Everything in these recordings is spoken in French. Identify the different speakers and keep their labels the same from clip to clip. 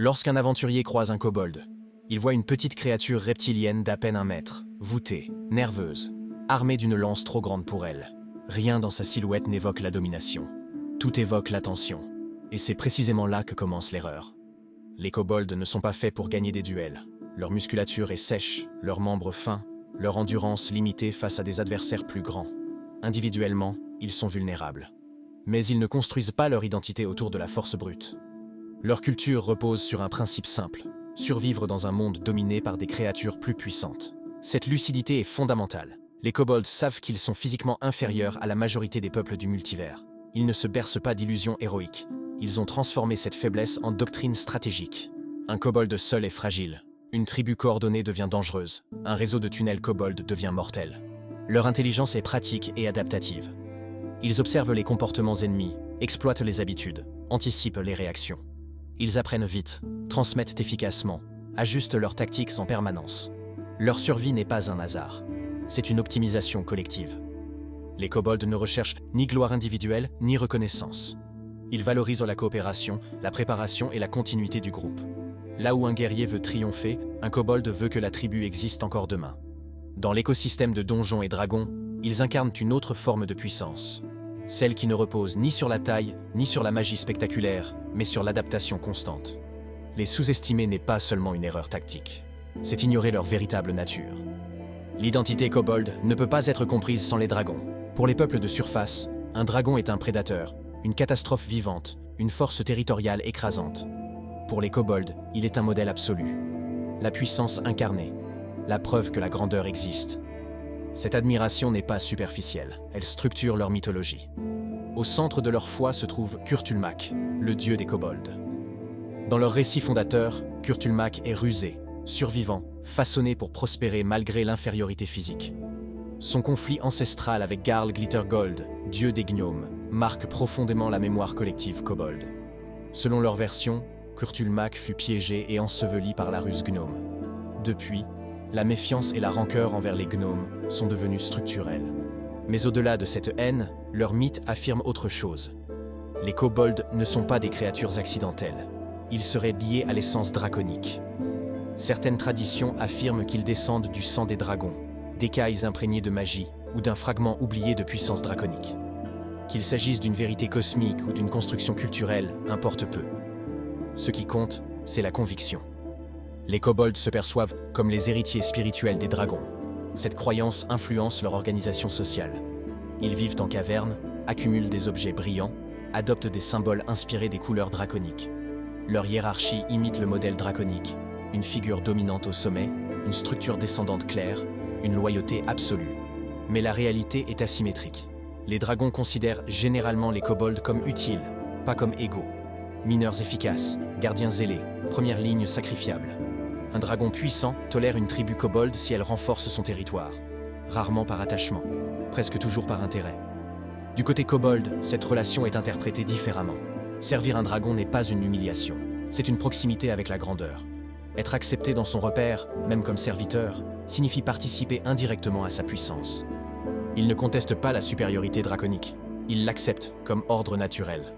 Speaker 1: Lorsqu'un aventurier croise un kobold, il voit une petite créature reptilienne d'à peine 1 mètre, voûtée, nerveuse, armée d'une lance trop grande pour elle. Rien dans sa silhouette n'évoque la domination. Tout évoque l'attention. Et c'est précisément là que commence l'erreur. Les kobolds ne sont pas faits pour gagner des duels. Leur musculature est sèche, leurs membres fins, leur endurance limitée face à des adversaires plus grands. Individuellement, ils sont vulnérables. Mais ils ne construisent pas leur identité autour de la force brute. Leur culture repose sur un principe simple: survivre dans un monde dominé par des créatures plus puissantes. Cette lucidité est fondamentale. Les kobolds savent qu'ils sont physiquement inférieurs à la majorité des peuples du multivers. Ils ne se bercent pas d'illusions héroïques. Ils ont transformé cette faiblesse en doctrine stratégique. Un kobold seul est fragile. Une tribu coordonnée devient dangereuse. Un réseau de tunnels kobold devient mortel. Leur intelligence est pratique et adaptative. Ils observent les comportements ennemis, exploitent les habitudes, anticipent les réactions. Ils apprennent vite, transmettent efficacement, ajustent leurs tactiques en permanence. Leur survie n'est pas un hasard. C'est une optimisation collective. Les kobolds ne recherchent ni gloire individuelle, ni reconnaissance. Ils valorisent la coopération, la préparation et la continuité du groupe. Là où un guerrier veut triompher, un kobold veut que la tribu existe encore demain. Dans l'écosystème de donjons et dragons, ils incarnent une autre forme de puissance. Celle qui ne repose ni sur la taille, ni sur la magie spectaculaire, mais sur l'adaptation constante. Les sous-estimer n'est pas seulement une erreur tactique. C'est ignorer leur véritable nature. L'identité kobold ne peut pas être comprise sans les dragons. Pour les peuples de surface, un dragon est un prédateur, une catastrophe vivante, une force territoriale écrasante. Pour les kobolds, il est un modèle absolu. La puissance incarnée, la preuve que la grandeur existe. Cette admiration n'est pas superficielle, elle structure leur mythologie. Au centre de leur foi se trouve Kurtulmak, le dieu des kobolds. Dans leur récit fondateur, Kurtulmak est rusé, survivant, façonné pour prospérer malgré l'infériorité physique. Son conflit ancestral avec Garl Glittergold, dieu des gnomes, marque profondément la mémoire collective kobold. Selon leur version, Kurtulmak fut piégé et enseveli par la ruse gnome. Depuis, la méfiance et la rancœur envers les gnomes sont devenues structurelles. Mais au-delà de cette haine, leur mythe affirme autre chose. Les kobolds ne sont pas des créatures accidentelles. Ils seraient liés à l'essence draconique. Certaines traditions affirment qu'ils descendent du sang des dragons, d'écailles imprégnées de magie ou d'un fragment oublié de puissance draconique. Qu'il s'agisse d'une vérité cosmique ou d'une construction culturelle, importe peu. Ce qui compte, c'est la conviction. Les kobolds se perçoivent comme les héritiers spirituels des dragons. Cette croyance influence leur organisation sociale. Ils vivent en caverne, accumulent des objets brillants, adoptent des symboles inspirés des couleurs draconiques. Leur hiérarchie imite le modèle draconique, une figure dominante au sommet, une structure descendante claire, une loyauté absolue. Mais la réalité est asymétrique. Les dragons considèrent généralement les kobolds comme utiles, pas comme égaux. Mineurs efficaces, gardiens zélés, première ligne sacrifiable. Un dragon puissant tolère une tribu kobold si elle renforce son territoire. Rarement par attachement, presque toujours par intérêt. Du côté kobold, cette relation est interprétée différemment. Servir un dragon n'est pas une humiliation, c'est une proximité avec la grandeur. Être accepté dans son repère, même comme serviteur, signifie participer indirectement à sa puissance. Ils ne contestent pas la supériorité draconique, ils l'acceptent comme ordre naturel.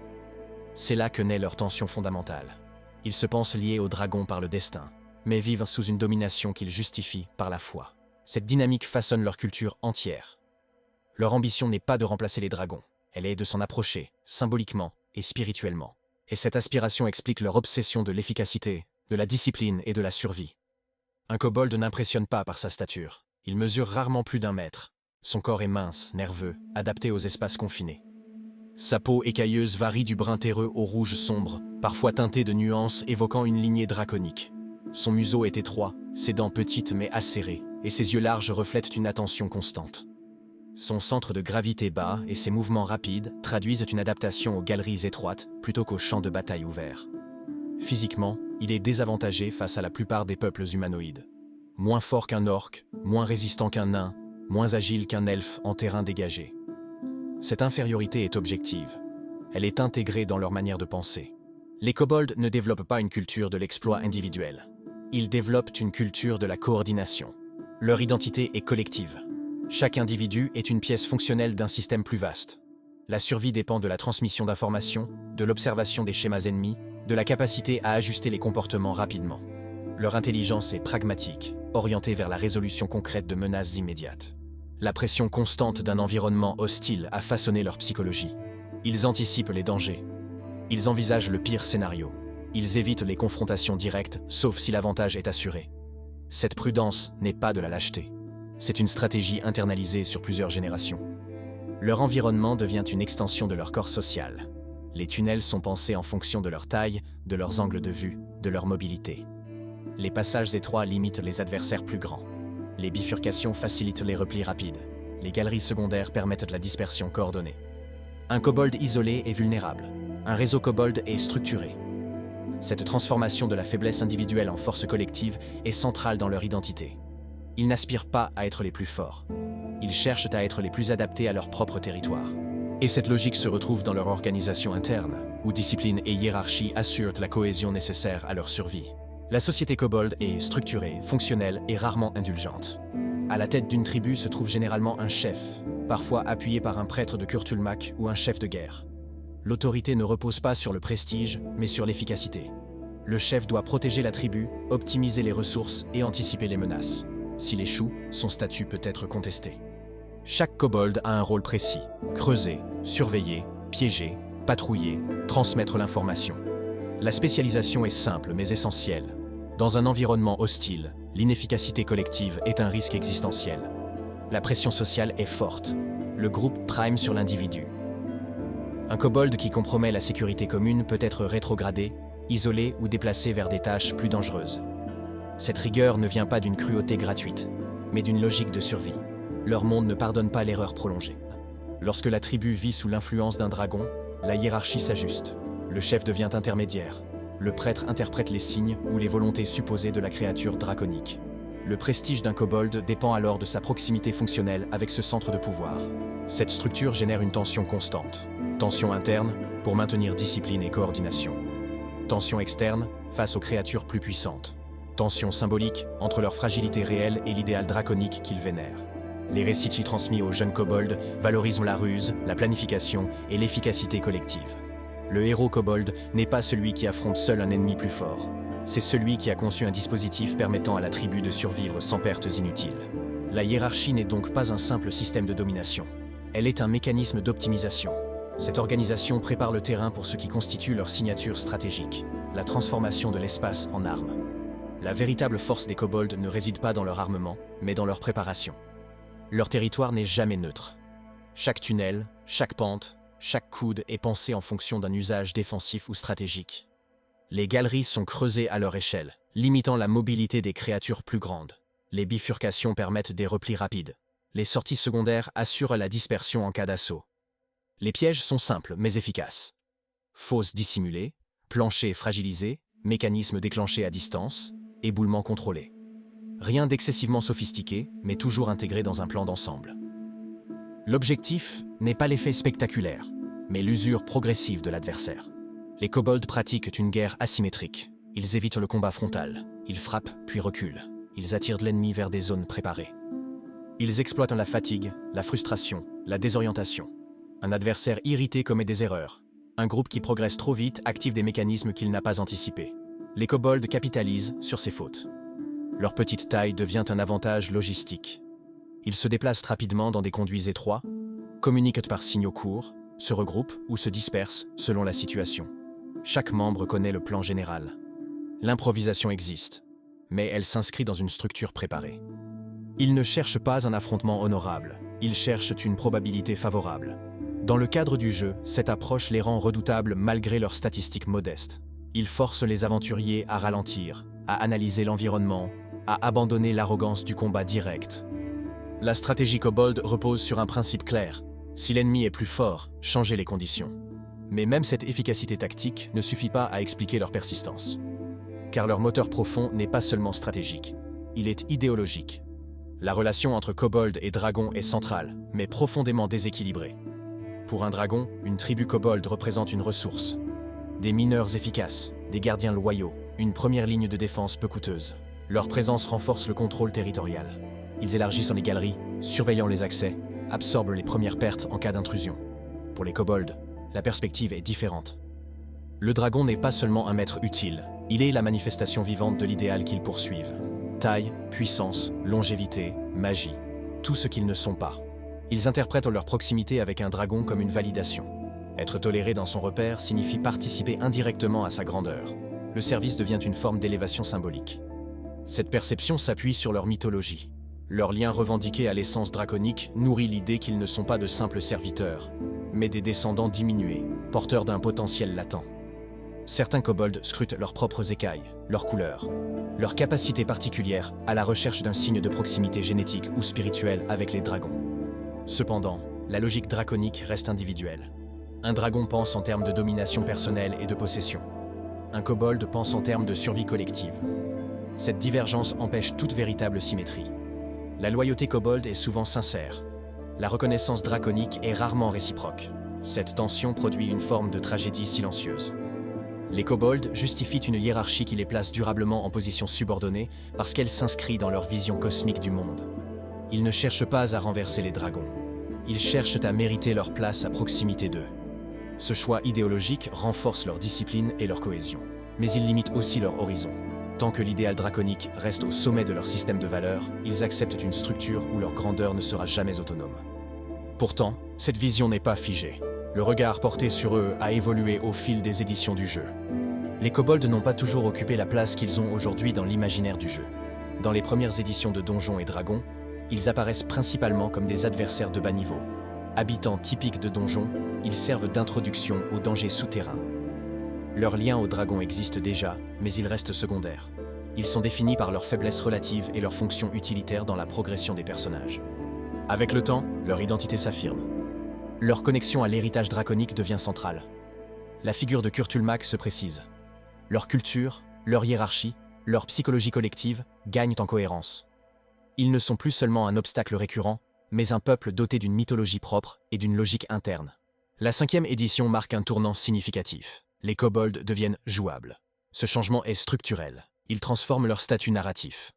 Speaker 1: C'est là que naît leur tension fondamentale. Ils se pensent liés au dragon par le destin, mais vivent sous une domination qu'ils justifient par la foi. Cette dynamique façonne leur culture entière. Leur ambition n'est pas de remplacer les dragons, elle est de s'en approcher, symboliquement et spirituellement. Et cette aspiration explique leur obsession de l'efficacité, de la discipline et de la survie. Un kobold n'impressionne pas par sa stature. Il mesure rarement plus d'1 mètre. Son corps est mince, nerveux, adapté aux espaces confinés. Sa peau écailleuse varie du brun terreux au rouge sombre, parfois teinté de nuances évoquant une lignée draconique. Son museau est étroit, ses dents petites mais acérées, et ses yeux larges reflètent une attention constante. Son centre de gravité bas et ses mouvements rapides traduisent une adaptation aux galeries étroites plutôt qu'aux champs de bataille ouverts. Physiquement, il est désavantagé face à la plupart des peuples humanoïdes. Moins fort qu'un orc, moins résistant qu'un nain, moins agile qu'un elfe en terrain dégagé. Cette infériorité est objective. Elle est intégrée dans leur manière de penser. Les kobolds ne développent pas une culture de l'exploit individuel. Ils développent une culture de la coordination. Leur identité est collective. Chaque individu est une pièce fonctionnelle d'un système plus vaste. La survie dépend de la transmission d'informations, de l'observation des schémas ennemis, de la capacité à ajuster les comportements rapidement. Leur intelligence est pragmatique, orientée vers la résolution concrète de menaces immédiates. La pression constante d'un environnement hostile a façonné leur psychologie. Ils anticipent les dangers. Ils envisagent le pire scénario. Ils évitent les confrontations directes, sauf si l'avantage est assuré. Cette prudence n'est pas de la lâcheté. C'est une stratégie internalisée sur plusieurs générations. Leur environnement devient une extension de leur corps social. Les tunnels sont pensés en fonction de leur taille, de leurs angles de vue, de leur mobilité. Les passages étroits limitent les adversaires plus grands. Les bifurcations facilitent les replis rapides. Les galeries secondaires permettent de la dispersion coordonnée. Un kobold isolé est vulnérable. Un réseau kobold est structuré. Cette transformation de la faiblesse individuelle en force collective est centrale dans leur identité. Ils n'aspirent pas à être les plus forts. Ils cherchent à être les plus adaptés à leur propre territoire. Et cette logique se retrouve dans leur organisation interne, où discipline et hiérarchie assurent la cohésion nécessaire à leur survie. La société kobold est structurée, fonctionnelle et rarement indulgente. À la tête d'une tribu se trouve généralement un chef, parfois appuyé par un prêtre de Kurtulmak ou un chef de guerre. L'autorité ne repose pas sur le prestige, mais sur l'efficacité. Le chef doit protéger la tribu, optimiser les ressources et anticiper les menaces. S'il échoue, son statut peut être contesté. Chaque kobold a un rôle précis: creuser, surveiller, piéger, patrouiller, transmettre l'information. La spécialisation est simple mais essentielle. Dans un environnement hostile, l'inefficacité collective est un risque existentiel. La pression sociale est forte. Le groupe prime sur l'individu. Un kobold qui compromet la sécurité commune peut être rétrogradé, isolé ou déplacé vers des tâches plus dangereuses. Cette rigueur ne vient pas d'une cruauté gratuite, mais d'une logique de survie. Leur monde ne pardonne pas l'erreur prolongée. Lorsque la tribu vit sous l'influence d'un dragon, la hiérarchie s'ajuste. Le chef devient intermédiaire. Le prêtre interprète les signes ou les volontés supposées de la créature draconique. Le prestige d'un kobold dépend alors de sa proximité fonctionnelle avec ce centre de pouvoir. Cette structure génère une tension constante. Tension interne, pour maintenir discipline et coordination. Tension externe, face aux créatures plus puissantes. Tension symbolique, entre leur fragilité réelle et l'idéal draconique qu'ils vénèrent. Les récits transmis aux jeunes kobolds valorisent la ruse, la planification et l'efficacité collective. Le héros kobold n'est pas celui qui affronte seul un ennemi plus fort. C'est celui qui a conçu un dispositif permettant à la tribu de survivre sans pertes inutiles. La hiérarchie n'est donc pas un simple système de domination. Elle est un mécanisme d'optimisation. Cette organisation prépare le terrain pour ce qui constitue leur signature stratégique, la transformation de l'espace en armes. La véritable force des kobolds ne réside pas dans leur armement, mais dans leur préparation. Leur territoire n'est jamais neutre. Chaque tunnel, chaque pente, chaque coude est pensé en fonction d'un usage défensif ou stratégique. Les galeries sont creusées à leur échelle, limitant la mobilité des créatures plus grandes. Les bifurcations permettent des replis rapides. Les sorties secondaires assurent la dispersion en cas d'assaut. Les pièges sont simples mais efficaces. Fosses dissimulées, planchers fragilisés, mécanismes déclenchés à distance, éboulement contrôlé. Rien d'excessivement sophistiqué, mais toujours intégré dans un plan d'ensemble. L'objectif n'est pas l'effet spectaculaire, mais l'usure progressive de l'adversaire. Les kobolds pratiquent une guerre asymétrique. Ils évitent le combat frontal. Ils frappent, puis reculent. Ils attirent de l'ennemi vers des zones préparées. Ils exploitent la fatigue, la frustration, la désorientation. Un adversaire irrité commet des erreurs. Un groupe qui progresse trop vite active des mécanismes qu'il n'a pas anticipés. Les kobolds capitalisent sur ces fautes. Leur petite taille devient un avantage logistique. Ils se déplacent rapidement dans des conduits étroits, communiquent par signaux courts, se regroupent ou se dispersent selon la situation. Chaque membre connaît le plan général. L'improvisation existe, mais elle s'inscrit dans une structure préparée. Ils ne cherchent pas un affrontement honorable, ils cherchent une probabilité favorable. Dans le cadre du jeu, cette approche les rend redoutables malgré leurs statistiques modestes. Ils forcent les aventuriers à ralentir, à analyser l'environnement, à abandonner l'arrogance du combat direct. La stratégie kobold repose sur un principe clair. Si l'ennemi est plus fort, changez les conditions. Mais même cette efficacité tactique ne suffit pas à expliquer leur persistance. Car leur moteur profond n'est pas seulement stratégique, il est idéologique. La relation entre kobold et dragon est centrale, mais profondément déséquilibrée. Pour un dragon, une tribu kobold représente une ressource. Des mineurs efficaces, des gardiens loyaux, une première ligne de défense peu coûteuse. Leur présence renforce le contrôle territorial. Ils élargissent les galeries, surveillant les accès, absorbent les premières pertes en cas d'intrusion. Pour les kobolds, la perspective est différente. Le dragon n'est pas seulement un maître utile, il est la manifestation vivante de l'idéal qu'ils poursuivent. Taille, puissance, longévité, magie, tout ce qu'ils ne sont pas. Ils interprètent leur proximité avec un dragon comme une validation. Être toléré dans son repère signifie participer indirectement à sa grandeur. Le service devient une forme d'élévation symbolique. Cette perception s'appuie sur leur mythologie. Leur lien revendiqué à l'essence draconique nourrit l'idée qu'ils ne sont pas de simples serviteurs, mais des descendants diminués, porteurs d'un potentiel latent. Certains kobolds scrutent leurs propres écailles, leurs couleurs, leur capacité particulière à la recherche d'un signe de proximité génétique ou spirituelle avec les dragons. Cependant, la logique draconique reste individuelle. Un dragon pense en termes de domination personnelle et de possession. Un kobold pense en termes de survie collective. Cette divergence empêche toute véritable symétrie. La loyauté kobold est souvent sincère. La reconnaissance draconique est rarement réciproque. Cette tension produit une forme de tragédie silencieuse. Les kobolds justifient une hiérarchie qui les place durablement en position subordonnée parce qu'elle s'inscrit dans leur vision cosmique du monde. Ils ne cherchent pas à renverser les dragons. Ils cherchent à mériter leur place à proximité d'eux. Ce choix idéologique renforce leur discipline et leur cohésion. Mais il limite aussi leur horizon. Tant que l'idéal draconique reste au sommet de leur système de valeurs, ils acceptent une structure où leur grandeur ne sera jamais autonome. Pourtant, cette vision n'est pas figée. Le regard porté sur eux a évolué au fil des éditions du jeu. Les kobolds n'ont pas toujours occupé la place qu'ils ont aujourd'hui dans l'imaginaire du jeu. Dans les premières éditions de Donjons et Dragons, ils apparaissent principalement comme des adversaires de bas niveau. Habitants typiques de donjons, ils servent d'introduction aux dangers souterrains. Leur lien aux dragons existe déjà, mais ils restent secondaires. Ils sont définis par leur faiblesse relative et leur fonction utilitaire dans la progression des personnages. Avec le temps, leur identité s'affirme. Leur connexion à l'héritage draconique devient centrale. La figure de Kurtulmak se précise. Leur culture, leur hiérarchie, leur psychologie collective gagnent en cohérence. Ils ne sont plus seulement un obstacle récurrent, mais un peuple doté d'une mythologie propre et d'une logique interne. La 5e édition marque un tournant significatif. Les kobolds deviennent jouables. Ce changement est structurel. Ils transforment leur statut narratif.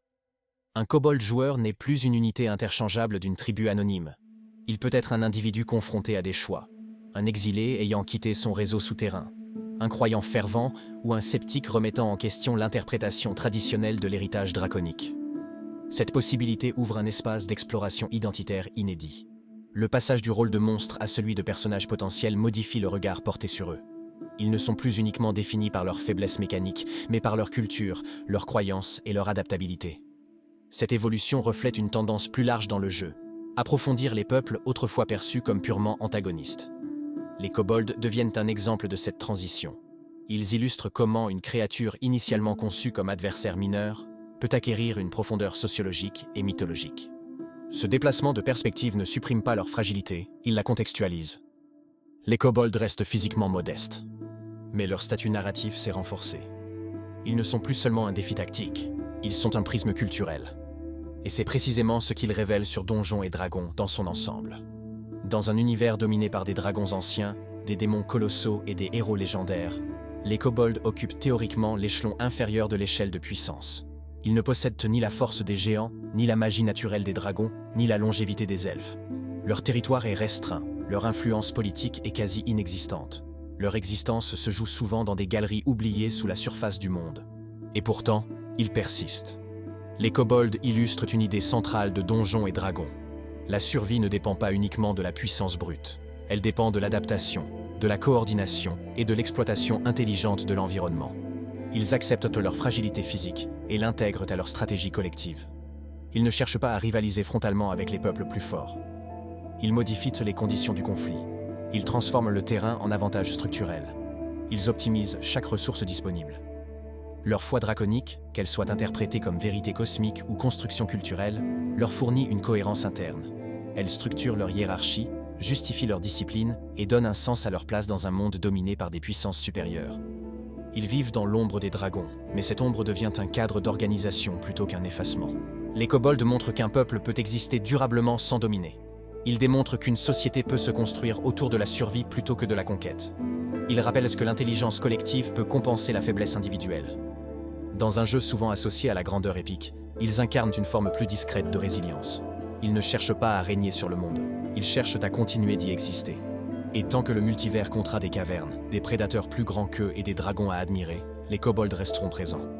Speaker 1: Un kobold joueur n'est plus une unité interchangeable d'une tribu anonyme. Il peut être un individu confronté à des choix, un exilé ayant quitté son réseau souterrain, un croyant fervent ou un sceptique remettant en question l'interprétation traditionnelle de l'héritage draconique. Cette possibilité ouvre un espace d'exploration identitaire inédit. Le passage du rôle de monstre à celui de personnage potentiel modifie le regard porté sur eux. Ils ne sont plus uniquement définis par leur faiblesse mécanique, mais par leur culture, leurs croyances et leur adaptabilité. Cette évolution reflète une tendance plus large dans le jeu, approfondir les peuples autrefois perçus comme purement antagonistes. Les kobolds deviennent un exemple de cette transition. Ils illustrent comment une créature initialement conçue comme adversaire mineur peut acquérir une profondeur sociologique et mythologique. Ce déplacement de perspective ne supprime pas leur fragilité, il la contextualise. Les kobolds restent physiquement modestes, mais leur statut narratif s'est renforcé. Ils ne sont plus seulement un défi tactique, ils sont un prisme culturel. Et c'est précisément ce qu'ils révèlent sur Donjons et Dragons dans son ensemble. Dans un univers dominé par des dragons anciens, des démons colossaux et des héros légendaires, les kobolds occupent théoriquement l'échelon inférieur de l'échelle de puissance. Ils ne possèdent ni la force des géants, ni la magie naturelle des dragons, ni la longévité des elfes. Leur territoire est restreint, leur influence politique est quasi inexistante. Leur existence se joue souvent dans des galeries oubliées sous la surface du monde. Et pourtant, ils persistent. Les kobolds illustrent une idée centrale de Donjons et Dragons. La survie ne dépend pas uniquement de la puissance brute. Elle dépend de l'adaptation, de la coordination et de l'exploitation intelligente de l'environnement. Ils acceptent leur fragilité physique et l'intègrent à leur stratégie collective. Ils ne cherchent pas à rivaliser frontalement avec les peuples plus forts. Ils modifient les conditions du conflit. Ils transforment le terrain en avantage structurel. Ils optimisent chaque ressource disponible. Leur foi draconique, qu'elle soit interprétée comme vérité cosmique ou construction culturelle, leur fournit une cohérence interne. Elle structure leur hiérarchie, justifie leur discipline et donne un sens à leur place dans un monde dominé par des puissances supérieures. Ils vivent dans l'ombre des dragons, mais cette ombre devient un cadre d'organisation plutôt qu'un effacement. Les kobolds montrent qu'un peuple peut exister durablement sans dominer. Ils démontrent qu'une société peut se construire autour de la survie plutôt que de la conquête. Ils rappellent que l'intelligence collective peut compenser la faiblesse individuelle. Dans un jeu souvent associé à la grandeur épique, ils incarnent une forme plus discrète de résilience. Ils ne cherchent pas à régner sur le monde, ils cherchent à continuer d'y exister. Et tant que le multivers comptera des cavernes, des prédateurs plus grands qu'eux et des dragons à admirer, les kobolds resteront présents.